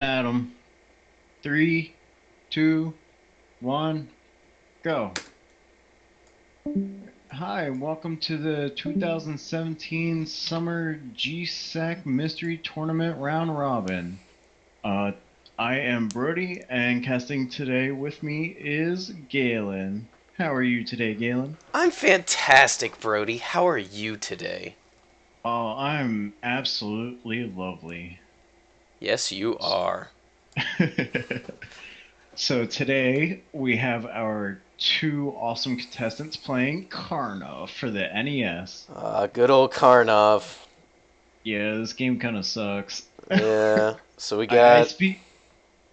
Adam. Three, two, one, go. Hi, and welcome to the 2017 Summer GSAC Mystery Tournament Round Robin. Uh, I am Brody, and casting today with me is Galen. How are you today, Galen? I'm fantastic, Brody. How are you today? Oh, I'm absolutely lovely. Yes, you are. So today we have our two awesome contestants playing Karna for the NES. Good old Karnov. Yeah, this game kind of sucks. Yeah. So we I got. speak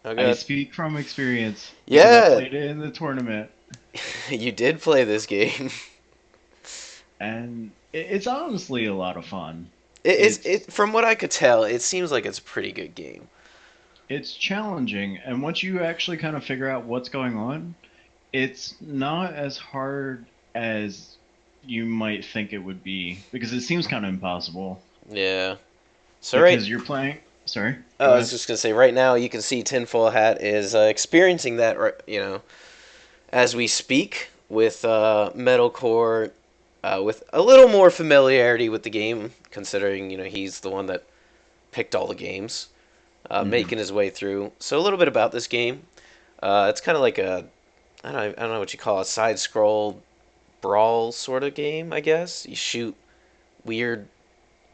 Oh, I God. speak from experience because I Yeah, played it in the tournament, you did play this game. and it's honestly a lot of fun. It It's from what I could tell, it seems like it's a pretty good game. it's challenging, and once you actually kind of figure out what's going on, it's not as hard as you might think it would be because it seems kind of impossible Yeah. So right. because you're playing. Sorry, go I was ahead. just gonna say, right now you can see Tinf0ilhat is experiencing that, as we speak with Metalcore, with a little more familiarity with the game, considering he's the one that picked all the games, Hmm. making his way through. So a little bit about this game. It's kind of like a I don't know what you call a side scroll brawl sort of game, I guess. You shoot weird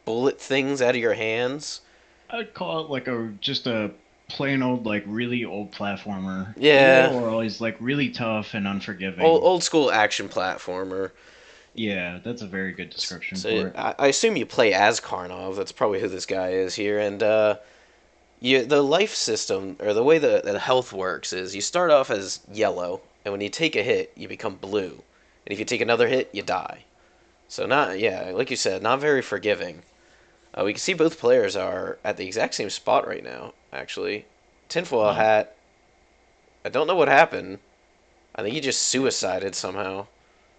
bullet things out of your hands. I'd call it like a just a plain old like really old platformer. People Yeah, are always like really tough and old unforgiving. old school action platformer. Yeah, that's a very good description So for it. I assume you play as Karnov. That's probably who this guy is here. And the life system, or the way the health works, is you start off as yellow, and when you take a hit, you become blue. And if you take another hit, you die. So not, yeah, like you said, not very forgiving. We can see both players are at the exact same spot right now. Actually, Tinfoil Oh, Hat. I don't know what happened. I think he just suicided somehow.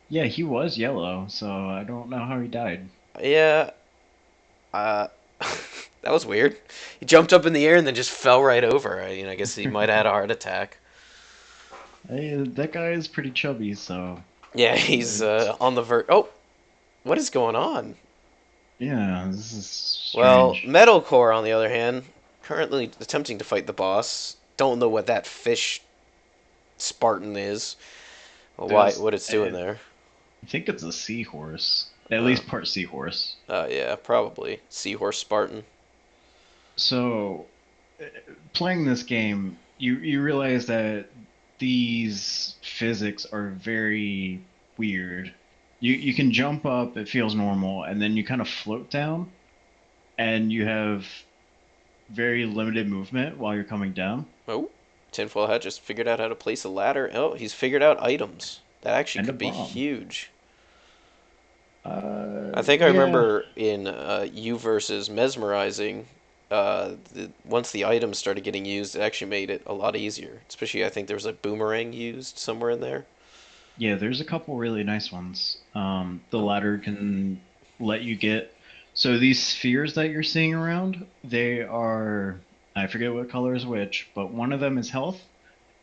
yeah, he was yellow, so I don't know how he died. Yeah, uh, that was weird. He jumped up in the air and then just fell right over. I guess he might have had a heart attack. Hey, that guy is pretty chubby, so Yeah, he's it's, on the verge. Oh, what is going on? yeah, this is Well, strange. Metalcore, on the other hand, currently attempting to fight the boss. Don't know what that fish Spartan is, or There's, what it's doing I there. think it's a seahorse, at Uh, least part seahorse. yeah, probably Seahorse Spartan. So, uh, playing this game, you realize that these physics are very weird. You can jump up, it feels normal, and then you kind of float down, and you have very limited movement while you're coming down, Oh, Tinfoil Hat just figured out how to place a ladder. Oh, he's figured out items. That actually and a could be bomb. huge. I think I Yeah, remember in U versus Mesmerizing, once the items started getting used, it actually made it a lot easier. Especially, I think there was a boomerang used somewhere in there. yeah, there's a couple really nice ones. The Oh, ladder can let you get. So these spheres that you're seeing around, they are, I forget what color is which, but one of them is health,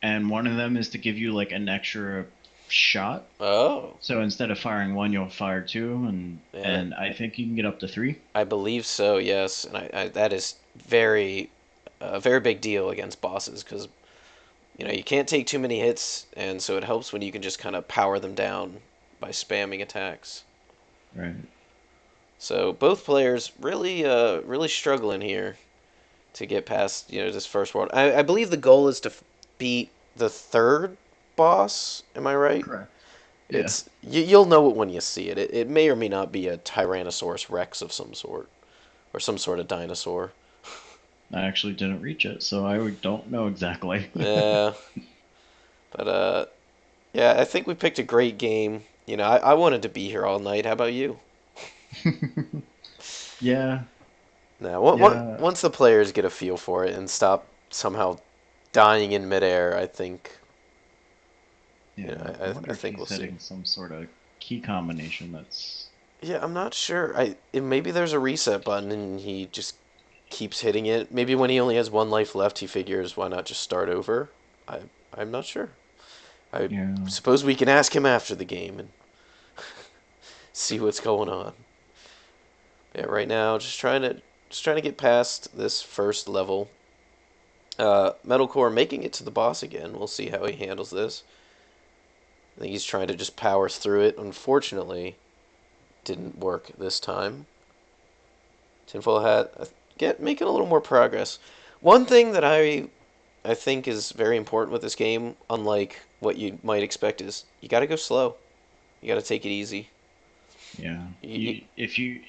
and one of them is to give you like an extra shot. oh, So instead of firing one, you'll fire two, and yeah, and I think you can get up to three. I believe so. Yes, and that is very a very big deal against bosses because you can't take too many hits, and so it helps when you can just kind of power them down by spamming attacks. Right. So both players really struggling here to get past this first world. I believe the goal is to beat the third boss. Am I right? Correct. Yeah. You'll know it when you see it. It may or may not be a Tyrannosaurus Rex of some sort or some sort of dinosaur. I actually didn't reach it, so I don't know exactly. Yeah, but yeah, I think we picked a great game. I wanted to be here all night. How about you? Yeah. Now, Yeah. once the players get a feel for it and stop somehow dying in midair, I think Yeah. I wonder I if think he's we'll see. hitting some sort of key combination that's Yeah, I'm not sure. Maybe there's a reset button and he just keeps hitting it. Maybe when he only has one life left, he figures why not just start over. I'm not sure. I Yeah. suppose we can ask him after the game and see what's going on. Yeah, right now just trying to get past this first level. Metalcore making it to the boss again. We'll see how he handles this. I think he's trying to just power through it. Unfortunately, didn't work this time. Tinfoil Hat making a little more progress. One thing that I think is very important with this game, unlike what you might expect, is you got to go slow. You got to take it easy. Yeah. You,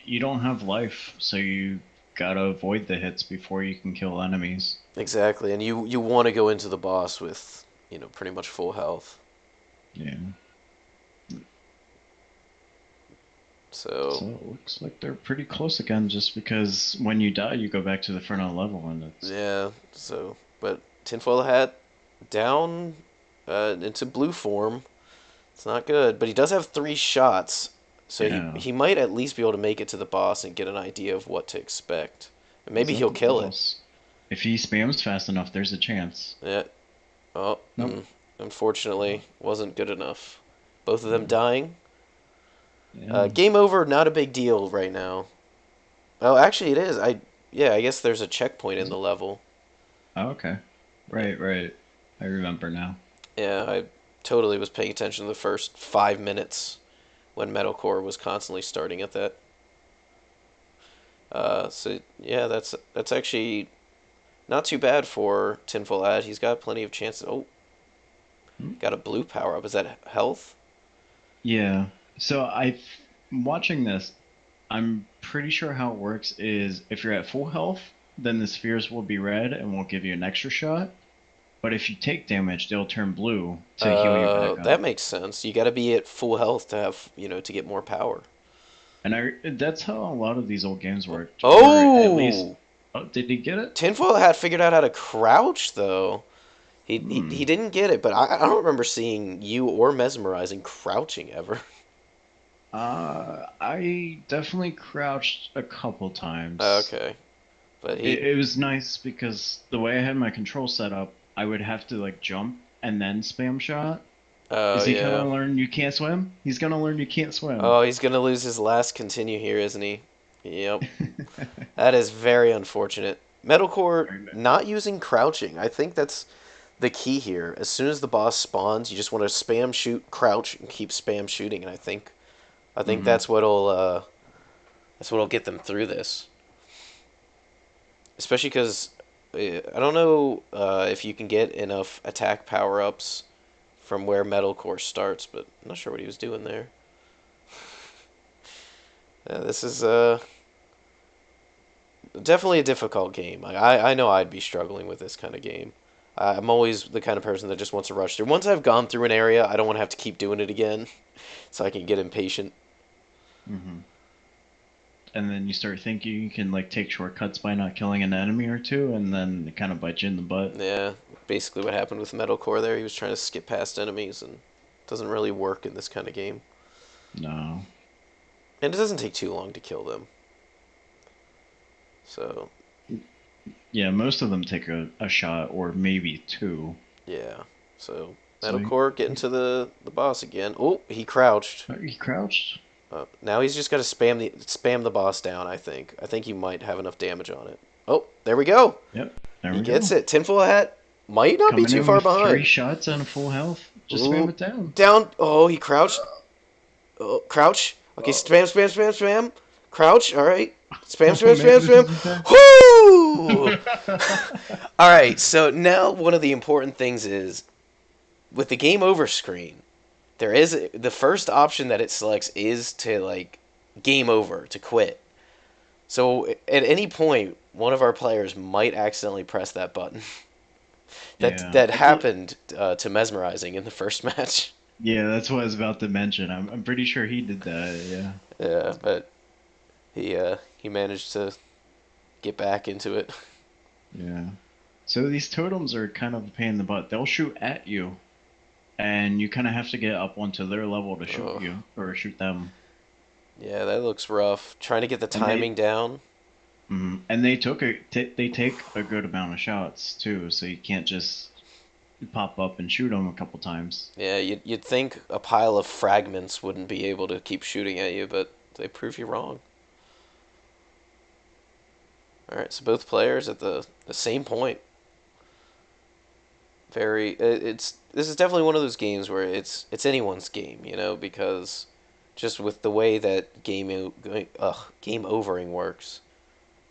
You don't have life, so you gotta avoid the hits before you can kill enemies. exactly, and you want to go into the boss with pretty much full health. Yeah. So So it looks like they're pretty close again, just because when you die, you go back to the front of the level, and it's yeah, but Tinfoil Hat down into blue form. It's not good, but he does have 3 shots, so yeah. he might at least be able to make it to the boss and get an idea of what to expect. And Is maybe that he'll the kill it. boss? If he spams fast enough, there's a chance. Yeah. Oh, Nope. unfortunately, wasn't good enough. Both of them Yeah. dying. Yeah. Game over. Not a big deal right now. Oh, actually, it is. Yeah, I guess there's a checkpoint in Is the it? level. Oh, okay. Right, right. I remember now. Yeah, I totally was paying attention to the first 5 minutes when Metalcore was constantly starting at that. So yeah, that's actually not too bad for Tinfoil. He's got plenty of chances. Oh, Hmm? got a blue power up. Is that health? Yeah. So watching this. I'm pretty sure how it works is if you're at full health, then the spheres will be red and will give you an extra shot. But if you take damage, they'll turn blue to heal you back That up. makes sense. You got to be at full health to have to get more power. And that's how a lot of these old games worked, or at least. Oh, Oh, did he get it? Tinfoil Hat figured out how to crouch though. He Hmm. didn't get it, but I don't remember seeing you or mesmerizing crouching ever. I definitely crouched a couple times. Okay, but It was nice because the way I had my control set up, I would have to like jump and then spam shot. oh Is he gonna yeah. learn you can't swim? He's gonna learn you can't swim. Oh, he's gonna lose his last continue here, isn't he? Yep. That is very unfortunate. Metalcore Very bad. not using crouching. I think that's the key here. As soon as the boss spawns, you just want to spam shoot, crouch, and keep spam shooting. And I think Hmm. that's what'll get them through this. Especially because I don't know if you can get enough attack power ups from where Metalcore starts, but I'm not sure what he was doing there. This is definitely a difficult game. I know I'd be struggling with this kind of game. I'm always the kind of person that just wants to rush through. Once I've gone through an area, I don't want to have to keep doing it again, so I can get impatient. Hmm. And then you start thinking you can like take shortcuts by not killing an enemy or two, and then it kind of bites you in the butt. Yeah, basically what happened with Metalcore there. He was trying to skip past enemies, and it doesn't really work in this kind of game. No. And it doesn't take too long to kill them. So, Yeah, most of them take a shot or maybe two. yeah. So, So Metalcore getting to the boss again. Oh, he crouched. he crouched. Now he's just got to spam the boss down. I think he might have enough damage on it. Oh, there we go. Yep, there He we gets go. it. Tinfoil Hat might not be Coming too in far with 3 shots behind. and full health. Just spam Ooh, it down. down. Oh, he crouched. Oh, crouch. Okay, Oh. spam, spam, spam, spam. Crouch. All right. Spam, Oh spam, man, spam, this is spam. intense. Whoo! All right. So now one of the important things is with the game over screen. There is the first option that it selects is to like game over to quit. So at any point, one of our players might accidentally press that button. That Yeah, that happened to mesmerizing in the first match. yeah, that's what I was about to mention. I'm pretty sure he did that. Yeah. Yeah, but he managed to get back into it. Yeah. So these totems are kind of a pain in the butt. They'll shoot at you, and you kind of have to get up onto their level to shoot Oh, you or shoot them. yeah, that looks rough. Trying to get the And they, timing down. And they take a good amount of shots too, so you can't just pop up and shoot them a couple times. Yeah, you'd think a pile of fragments wouldn't be able to keep shooting at you, but they prove you wrong. All right, so both players at the same point. It's this is definitely one of those games where it's anyone's game, because just with the way that game overing works,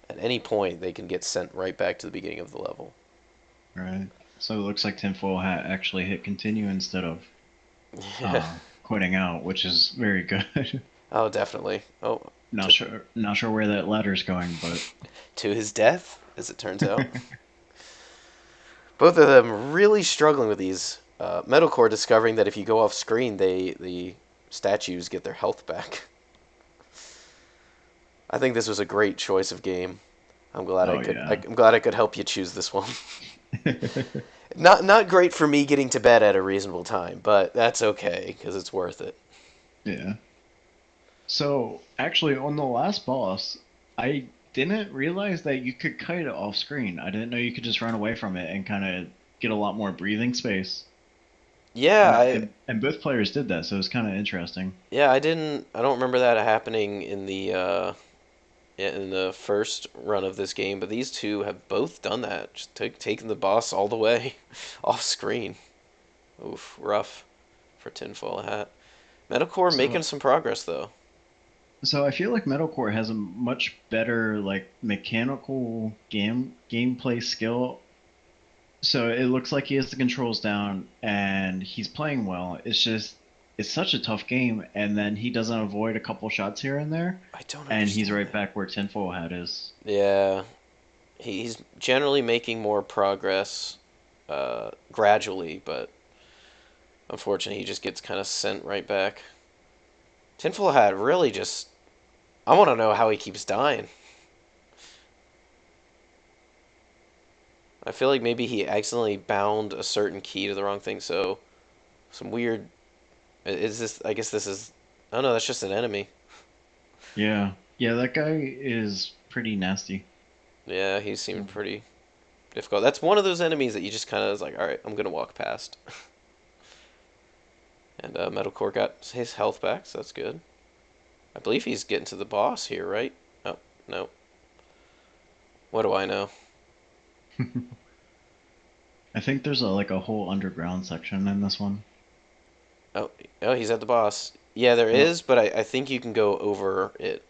at any point they can get sent right back to the beginning of the level. Right. So it looks like Tinfoil Hat actually hit continue instead of quitting out, which is very good. Oh, definitely. Oh, Not sure where that ladder's going, but to his death, as it turns out. Both of them really struggling with these. Metalcore discovering that if you go off screen, the statues get their health back. I think this was a great choice of game. I'm glad I'm glad I could help you choose this one. Not great for me getting to bed at a reasonable time, but that's okay because it's worth it. Yeah. So actually, on the last boss, I didn't realize that you could kite it off screen. I didn't know you could just run away from it and kind of get a lot more breathing space. Yeah, And both players did that, so it was kind of interesting. I don't remember that happening in the first run of this game, but these two have both done that. Just taken the boss all the way off screen. Oof, rough for Tinf0ilhat. Metalcore making some progress though. So I feel like Metalcore has a much better like mechanical gameplay skill. So it looks like he has the controls down and he's playing well. It's just it's such a tough game, and then he doesn't avoid a couple shots here and there, I don't and he's right understand. back where Tinfoil is. Yeah, he's generally making more progress gradually, but unfortunately, he just gets kind of sent right back. Tinf0ilhat really just. I want to know how he keeps dying. I feel like maybe he accidentally bound a certain key to the wrong thing, so some weird. Is this? I guess this is. Oh no, that's just an enemy. Yeah, yeah, that guy is pretty nasty. Yeah, he seemed pretty difficult. That's one of those enemies that you just kind of is like, all right, I'm gonna walk past. And Metalcore got his health back, so that's good. I believe he's getting to the boss here, right? Oh, no. What do I know? I think there's like a whole underground section in this one. Oh, oh, he's at the boss. Yeah, there Oh, is, but I think you can go over it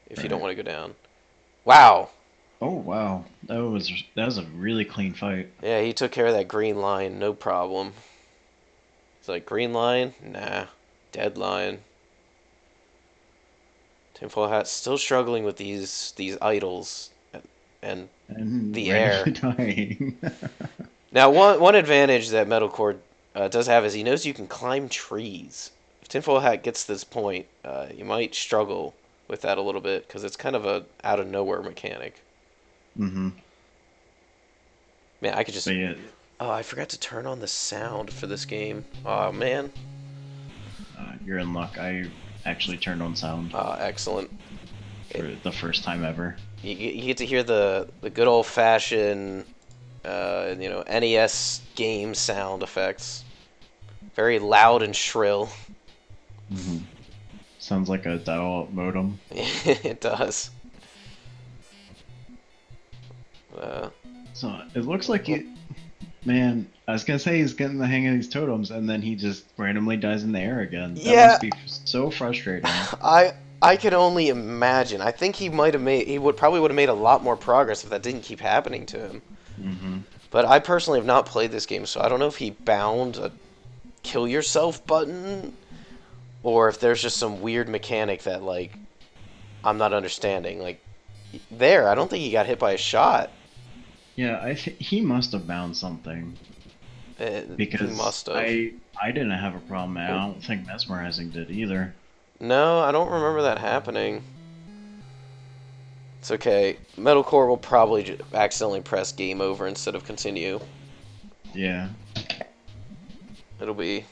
if you don't right. want to go down. Wow. Oh wow, that was a really clean fight. Yeah, he took care of that green line, no problem. It's like green line, nah. Dead line. Tinf0ilhat still struggling with these idols and And the air. randomly dying. Now, one advantage that Metalcore does have is he knows you can climb trees. If Tinf0ilhat gets this point, you might struggle with that a little bit because it's kind of a out of nowhere mechanic. hmm Man, I could just. But yeah, Oh, I forgot to turn on the sound for this game. Oh man. you're in luck. I actually turned on sound Excellent. for the first time ever. You get to hear the good old fashioned, NES game sound effects. Very loud and shrill. hmm Sounds like a dial-up modem. It does. Uh, So it looks like it. Man, I was gonna say he's getting the hang of these totems, and then he just randomly dies in the air again. That yeah, must be so frustrating. I can only imagine. I think he would probably would have made a lot more progress if that didn't keep happening to him. hmm But I personally have not played this game, so I don't know if he bound a kill yourself button or if there's just some weird mechanic that like I'm not understanding. Like I don't think he got hit by a shot. Yeah, he must have bound something He because must have. I didn't have a problem. And I don't think mesmerizing did either. No, I don't remember that happening. It's okay. Metalcore will probably accidentally press game over instead of continue. Yeah. It'll be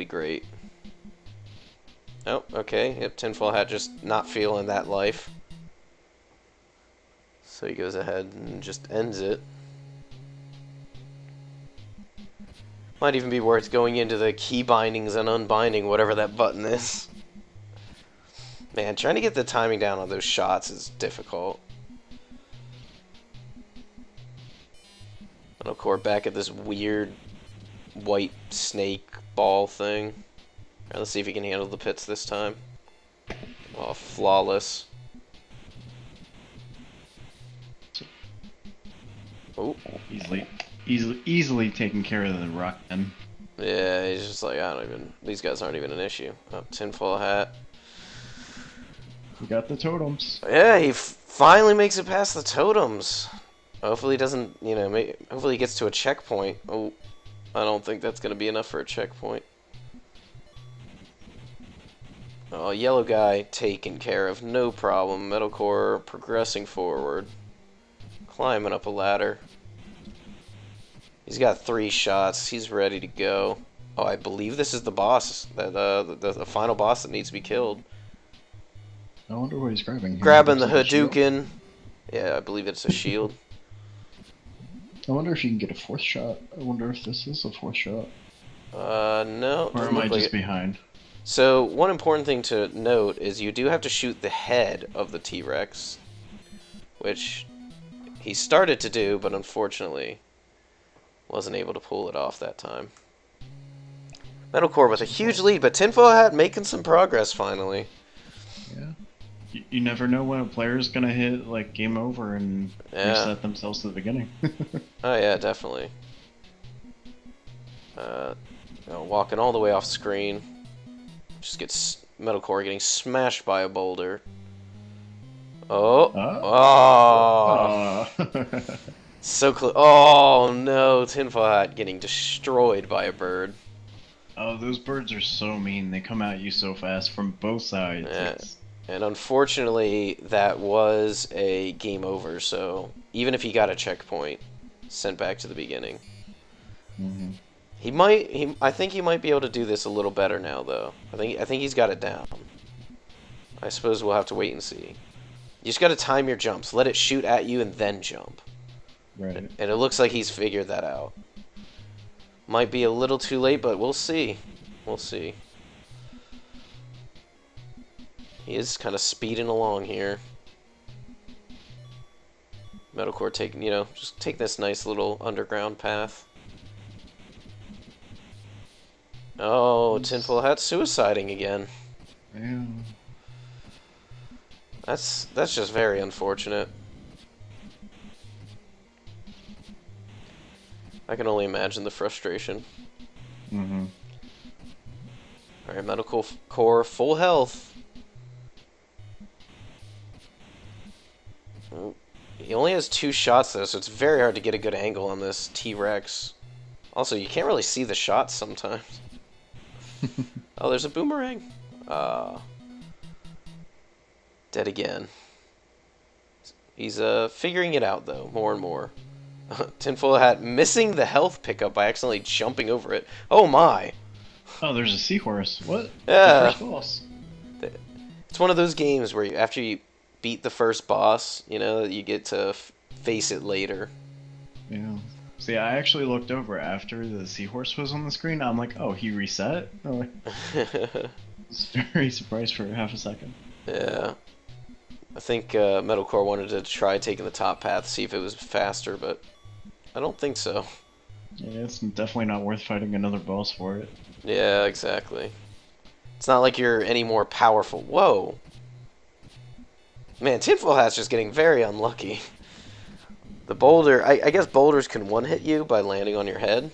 great. Oh, okay. Yep, Tinfoil Hat just not feeling that life. So he goes ahead and just ends it. Might even be worth going into the key bindings and unbinding whatever that button is. Man, trying to get the timing down on those shots is difficult. Metalcore back at this weird white snake ball thing. Alright, let's see if he can handle the pits this time. Oh, flawless. Oh, easily taking care of the rock then. yeah, he's just like, I don't even. These guys aren't even an issue. Oh, Tinf0ilhat. We got the totems. Yeah, he finally makes it past the totems. Hopefully he doesn't, you know, hopefully he gets to a checkpoint. Oh, I don't think that's going to be enough for a checkpoint. Oh, yellow guy taken care of, no problem. Metalcore progressing forward. Climbing up a ladder. He's got 3 shots. He's ready to go. Oh, I believe this is the boss, that the final boss that needs to be killed. I wonder what he's grabbing here. Grabbing the Hadouken. Yeah, I believe it's a shield. I wonder if you can get a 4th shot. I wonder if this is a 4th shot. No. Or am I just behind? So, one important thing to note is you do have to shoot the head of the T-Rex. Which he started to do, but unfortunately wasn't able to pull it off that time. Metalcore with a huge lead, but Tinf0ilhat making some progress finally. Yeah. You never know when a player's gonna hit like game over and reset themselves to the beginning. Oh yeah, definitely. Walking all the way off screen. Just gets Metalcore getting smashed by a boulder. Oh. So close. Oh no, Tinf0ilhat getting destroyed by a bird. Oh, those birds are so mean. They come at you so fast from both sides. Yeah. And unfortunately, that was a game over, so even if he got a checkpoint, sent back to the beginning. Mm-hmm. I think he might be able to do this a little better now, though. I think he's got it down. I suppose we'll have to wait and see. You just got to time your jumps. Let it shoot at you and then jump. Right. And it looks like he's figured that out. Might be a little too late, but we'll see. We'll see. He is kind of speeding along here. Metalcore taking, just take this nice little underground path. Oh, Tinf0ilhat suiciding again. Yeah. That's just very unfortunate. I can only imagine the frustration. Mm-hmm. Alright, Metalcore full health. He only has 2 shots though, so it's very hard to get a good angle on this T-Rex. Also, you can't really see the shots sometimes. Oh, there's a boomerang. Dead again. He's figuring it out though, more and more. Tinf0ilhat missing the health pickup by accidentally jumping over it. Oh my! Oh, there's a seahorse. What? Yeah. The first boss. It's one of those games where after you beat the first boss, you get to face it later. Yeah. See, I actually looked over after the seahorse was on the screen. I'm like, oh, he reset? I was very surprised for half a second. Yeah. I think Metalcore wanted to try taking the top path, see if it was faster, but I don't think so. Yeah, it's definitely not worth fighting another boss for it. Yeah, exactly. It's not like you're any more powerful. Whoa! Man, Tinf0ilhat's just getting very unlucky. The boulder, I guess boulders can one-hit you by landing on your head.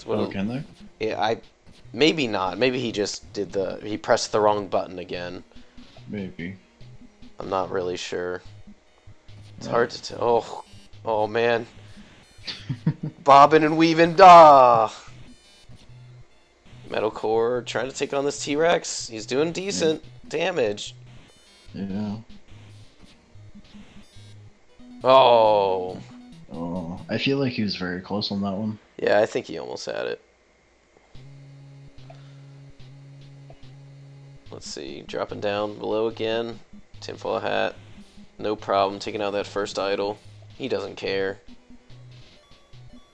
Oh, can they? Yeah, maybe not. Maybe he just he pressed the wrong button again. Maybe. I'm not really sure. It's hard to tell. Oh man. Bobbing and weaving, Metalcore trying to take on this T-Rex. He's doing decent damage. Yeah. Oh, I feel like he was very close on that one. yeah, I think he almost had it. Let's see, dropping down below again. Tinf0ilhat. No problem taking out that first idol. He doesn't care.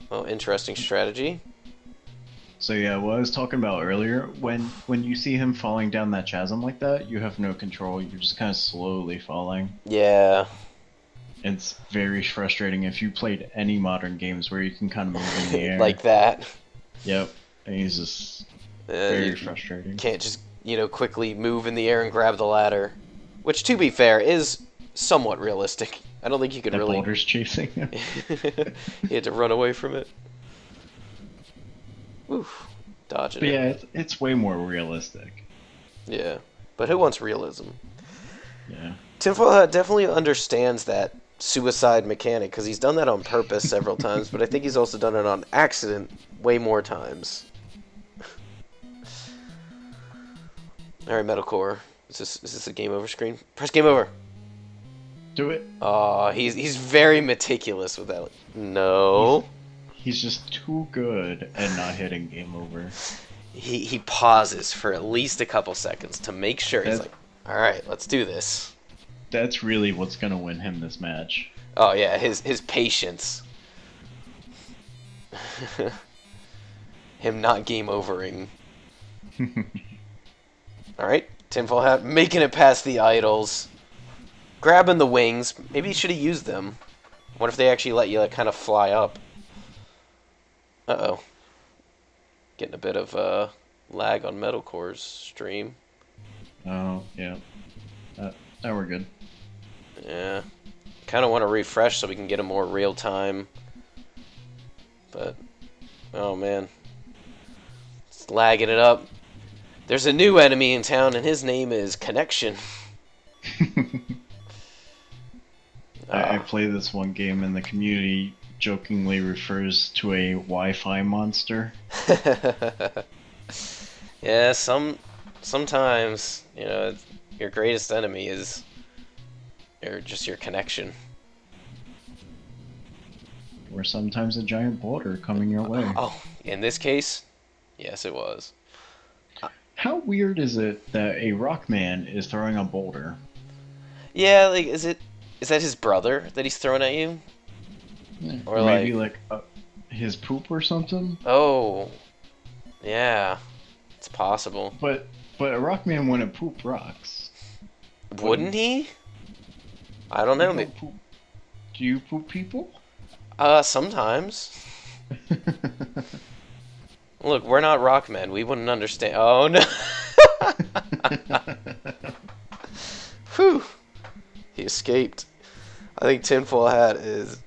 Well, interesting strategy. So yeah, what I was talking about earlier, when you see him falling down that chasm like that, you have no control. You're just kind of slowly falling. Yeah. It's very frustrating if you played any modern games where you can kind of move in the air. Like that. Yep. And he's just very You frustrating. can't just, quickly move in the air and grab the ladder. Which, to be fair, is somewhat realistic. I don't think you could That really... boulder's chasing him. He had to run away from it. Oof. Dodging But it. yeah, it's way more realistic. Yeah. But who wants realism? Yeah. Tinf0ilhat definitely understands that suicide mechanic, because he's done that on purpose several times, but I think he's also done it on accident way more times. Alright, Metalcore. Is this a game over screen? Press game over! Do it. Oh, he's very meticulous with that. No. He's just too good at not hitting game over. He pauses for at least a couple seconds to make sure. He's like, alright, let's do this. That's really what's gonna win him this match. Oh yeah, his patience. Him not game overing. Alright, Tinf0ilhat making it past the idols. Grabbing the wings. Maybe you should have used them. What if they actually let you kind of fly up? Uh-oh. Getting a bit of lag on Metalcore's stream. Oh, yeah. Now we're good. Yeah. Kind of want to refresh so we can get a more real time. But, oh man. It's lagging it up. There's a new enemy in town and his name is Connection. I play this one game and the community jokingly refers to a Wi-Fi monster. Yeah, sometimes, your greatest enemy is just your connection. Or sometimes a giant boulder coming your way. Oh, in this case, yes it was. How weird is it that a rock man is throwing a boulder? Yeah, like, is that his brother that he's throwing at you? Yeah. Or maybe his poop or something? Oh, yeah, it's possible. But a rock man wouldn't poop rocks. Wouldn't he? I don't know. Do you poop people? Sometimes. Look, we're not rockmen. We wouldn't understand. Oh no. Whew. He escaped. I think Tinf0ilhat is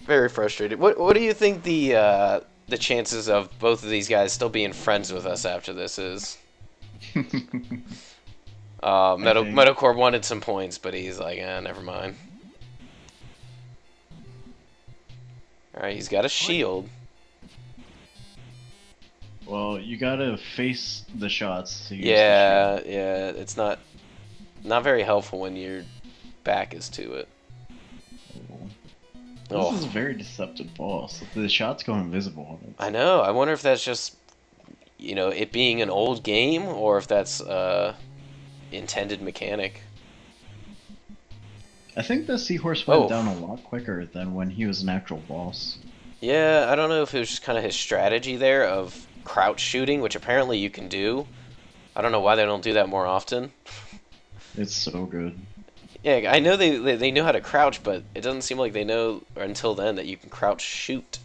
very frustrated. What do you think the chances of both of these guys still being friends with us after this is? Metalcore wanted some points, but he's like, never mind. Alright, he's got a shield. Well, you gotta face the shots to use Yeah, the shield. yeah, it's not very helpful when your back is to it. This is a very deceptive boss. The shots go invisible. I know. I wonder if that's just, it being an old game, or if that's intended mechanic. I think the seahorse went down a lot quicker than when he was an actual boss. Yeah, I don't know if it was just kind of his strategy there of crouch shooting, which apparently you can do. I don't know why they don't do that more often. It's so good. Yeah, I know they know how to crouch, but it doesn't seem like they know until then that you can crouch shoot.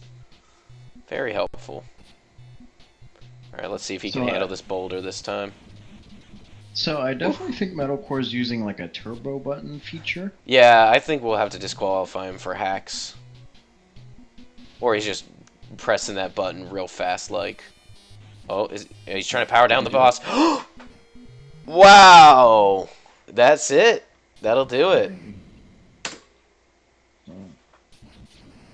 Very helpful. Alright, let's see if he can handle this boulder this time. So I definitely think Metalcore's using like a turbo button feature. Yeah, I think we'll have to disqualify him for hacks. Or he's just pressing that button real fast like. Oh, he's trying to power down the boss. Wow! That's it. That'll do it.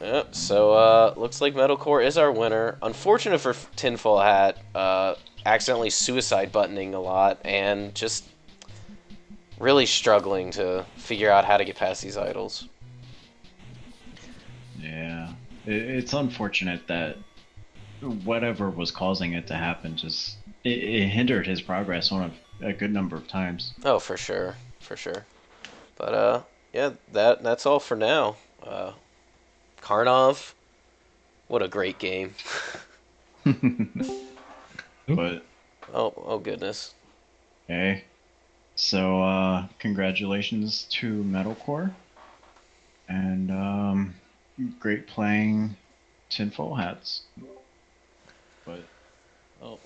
Yep, so looks like Metalcore is our winner. Unfortunate for Tinf0ilhat, accidentally suicide buttoning a lot and just really struggling to figure out how to get past these idols. Yeah, it's unfortunate that whatever was causing it to happen just it hindered his progress on a good number of times. Oh, for sure, for sure. But yeah, that's all for now. Karnov, what a great game. But Oh goodness. hey, so congratulations to Metalcore, and great playing Tinfoil Hats. But Oh,